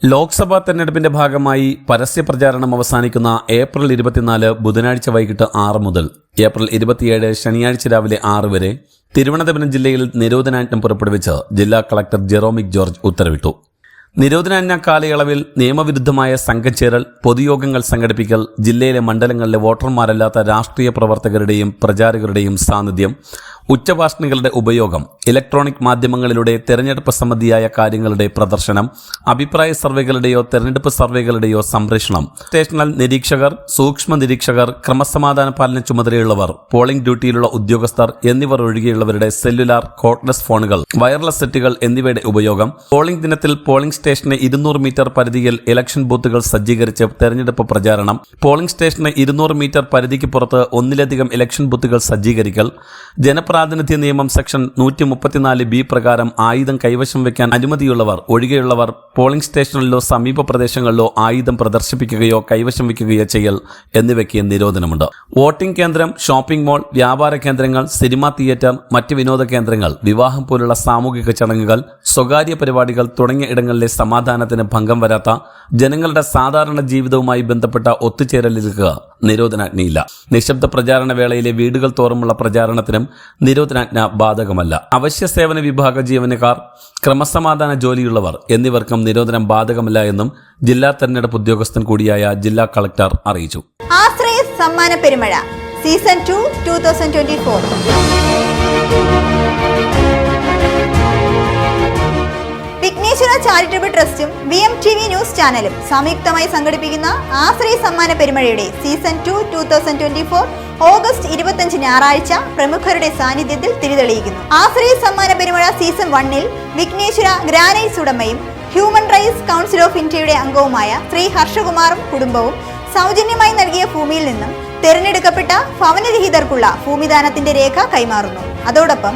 ലോക്സഭാ തെരഞ്ഞെടുപ്പിന്റെ ഭാഗമായി പരസ്യപ്രചാരണം അവസാനിക്കുന്ന ഏപ്രിൽ 24 ബുധനാഴ്ച വൈകിട്ട് 6 മുതൽ ഏപ്രിൽ 27 ശനിയാഴ്ച രാവിലെ 6 വരെ തിരുവനന്തപുരം ജില്ലയിൽ നിരോധനാജ്ഞ പുറപ്പെടുവിച്ച് ജില്ലാ കളക്ടർ ജെറോമിക് ജോർജ് ഉത്തരവിട്ടു. നിരോധനാജ്ഞ കാലയളവിൽ നിയമവിരുദ്ധമായ സംഘം ചേരൽ, പൊതുയോഗങ്ങൾ സംഘടിപ്പിക്കൽ, ജില്ലയിലെ മണ്ഡലങ്ങളിലെ വോട്ടർമാരല്ലാത്ത രാഷ്ട്രീയ പ്രവർത്തകരുടെയും പ്രചാരകരുടെയും സാന്നിധ്യം, ഉച്ചഭാഷണികളുടെ ഉപയോഗം, ഇലക്ട്രോണിക് മാധ്യമങ്ങളിലൂടെ തെരഞ്ഞെടുപ്പ് സംബന്ധിയായ കാര്യങ്ങളുടെ പ്രദർശനം, അഭിപ്രായ സർവേകളുടെയോ തെരഞ്ഞെടുപ്പ് സർവേകളുടെയോ സംപ്രേഷണം, സ്റ്റേഷണൽ നിരീക്ഷകർ, സൂക്ഷ്മ നിരീക്ഷകർ, ക്രമസമാധാന പാലന ചുമതലയുള്ളവർ, പോളിംഗ് ഡ്യൂട്ടിയിലുള്ള ഉദ്യോഗസ്ഥർ എന്നിവർ ഒഴികെയുള്ളവരുടെ സെല്ലുലാർ, കോർഡ്ലെസ് ഫോണുകൾ, വയർലെസ് സെറ്റുകൾ എന്നിവയുടെ ഉപയോഗം, പോളിംഗ് ദിനത്തിൽ പോളിംഗ് സ്റ്റേഷന് 200 മീറ്റർ പരിധിയിൽ ഇലക്ഷൻ ബൂത്തുകൾ സജ്ജീകരിച്ച് തെരഞ്ഞെടുപ്പ് പ്രചാരണം, പോളിംഗ് സ്റ്റേഷന് 200 മീറ്റർ പരിധിക്ക് പുറത്ത് ഒന്നിലധികം ഇലക്ഷൻ ബൂത്തുകൾ സജ്ജീകരിക്കൽ, ജനപ്രാതിനിധ്യ നിയമം സെക്ഷൻ 134B പ്രകാരം ആയുധം കൈവശം വയ്ക്കാൻ അനുമതിയുള്ളവർ ഒഴികെയുള്ളവർ പോളിംഗ് സ്റ്റേഷനിലോ സമീപ പ്രദേശങ്ങളിലോ ആയുധം പ്രദർശിപ്പിക്കുകയോ കൈവശം വയ്ക്കുകയോ ചെയ്യൽ എന്നിവയ്ക്ക് നിരോധനമുണ്ട്. വോട്ടിംഗ് കേന്ദ്രം, ഷോപ്പിംഗ് മാൾ, വ്യാപാര കേന്ദ്രങ്ങൾ, സിനിമാ തിയേറ്റർ, മറ്റ് വിനോദ കേന്ദ്രങ്ങൾ, വിവാഹം പോലുള്ള സാമൂഹിക ചടങ്ങുകൾ, സ്വകാര്യ പരിപാടികൾ തുടങ്ങിയ ഇടങ്ങളിലെ സമാധാനത്തിന് ഭംഗം വരാത്ത ജനങ്ങളുടെ സാധാരണ ജീവിതവുമായി ബന്ധപ്പെട്ട ഒത്തുചേരലുകൾക്ക് നിരോധനാജ്ഞയില്ല. നിശബ്ദ പ്രചാരണ വേളയിലെ വീടുകൾ തോറുമുള്ള പ്രചാരണത്തിനും നിരോധനാജ്ഞ ബാധകമല്ല. അവശ്യ സേവന വിഭാഗ ജീവനക്കാർ, ക്രമസമാധാന ജോലിയുള്ളവർ എന്നിവർക്കും നിരോധനം ബാധകമല്ല എന്നും ജില്ലാ തെരഞ്ഞെടുപ്പ് ഉദ്യോഗസ്ഥൻ കൂടിയായ ജില്ലാ കളക്ടർ അറിയിച്ചു. ആശ്രയ സമ്മാന പെരുമഴ സീസൺ 2 2024 വിഘ്നേശ്വര ചാരിറ്റബിൾ ട്രസ്റ്റും VMTV ന്യൂസ് ചാനലും സംയുക്തമായി സംഘടിപ്പിക്കുന്ന ആശ്രയ സമ്മാന പെരുമഴയുടെ സീസൺ 2 2024 ഓഗസ്റ്റ് 25 ഞായറാഴ്ച പ്രമുഖരുടെ സാന്നിധ്യത്തിൽ തിരിതെളിയിക്കുന്നു. ആശ്രയ സമ്മാന പെരുമഴ സീസൺ 1-ൽ വിഘ്നേശ്വര ഗ്രാനൈറ്റ്സ് ഉടമയും ഹ്യൂമൻ റൈറ്റ്സ് കൗൺസിൽ ഓഫ് ഇന്ത്യയുടെ അംഗവുമായ ശ്രീ ഹർഷകുമാറും കുടുംബവും സൗജന്യമായി നൽകിയ ഭൂമിയിൽ നിന്നും തിരഞ്ഞെടുക്കപ്പെട്ട ഭവനരഹിതർക്കുള്ള ഭൂമിദാനത്തിന്റെ രേഖ കൈമാറുന്നു. അതോടൊപ്പം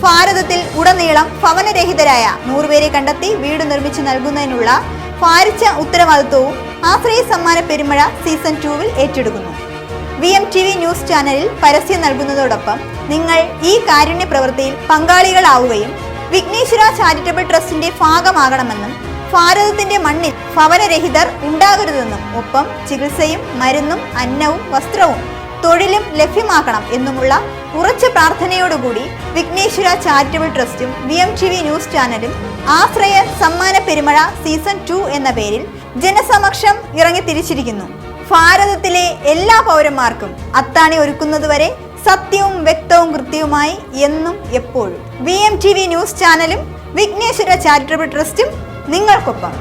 ഭാരതത്തിൽ ഉടനീളം ഭവനരഹിതരായ 100 പേരെ കണ്ടെത്തി വീട് നിർമ്മിച്ചു നൽകുന്നതിനുള്ള ഭാരിച്ച ഉത്തരവാദിത്വവും ആശ്രയ സമ്മാന പെരുമഴ സീസൺ 2-ൽ ഏറ്റെടുക്കുന്നു. VMTV ന്യൂസ് ചാനലിൽ പരസ്യം നൽകുന്നതോടൊപ്പം നിങ്ങൾ ഈ കാരുണ്യ പ്രവൃത്തിയിൽ പങ്കാളികളാവുകയും വിഘ്നേശ്വര ചാരിറ്റബിൾ ട്രസ്റ്റിന്റെ ഭാഗമാകണമെന്നും ഭാരതത്തിന്റെ മണ്ണിൽ ഭവനരഹിതർ ഉണ്ടാകരുതെന്നും ഒപ്പം ചികിത്സയും മരുന്നും അന്നവും വസ്ത്രവും തൊഴിലും ലഭ്യമാക്കണം എന്നുമുള്ള ഉറച്ച പ്രാർത്ഥനയോടുകൂടി വിഘ്നേശ്വര ചാരിറ്റബിൾ ട്രസ്റ്റും VMTV ന്യൂസ് ചാനലും ആശ്രയ സമ്മാന പെരുമഴ സീസൺ 2 എന്ന പേരിൽ ജനസമക്ഷം ഇറങ്ങിത്തിരിച്ചിരിക്കുന്നു. ഭാരതത്തിലെ എല്ലാ പൗരന്മാർക്കും അത്താണി ഒരുക്കുന്നതുവരെ സത്യവും വ്യക്തവും കൃത്യവുമായി എന്നും എപ്പോഴും VMTV ന്യൂസ് ചാനലും വിഘ്നേശ്വര ചാരിറ്റബിൾ ട്രസ്റ്റും നിങ്ങൾക്കൊപ്പം.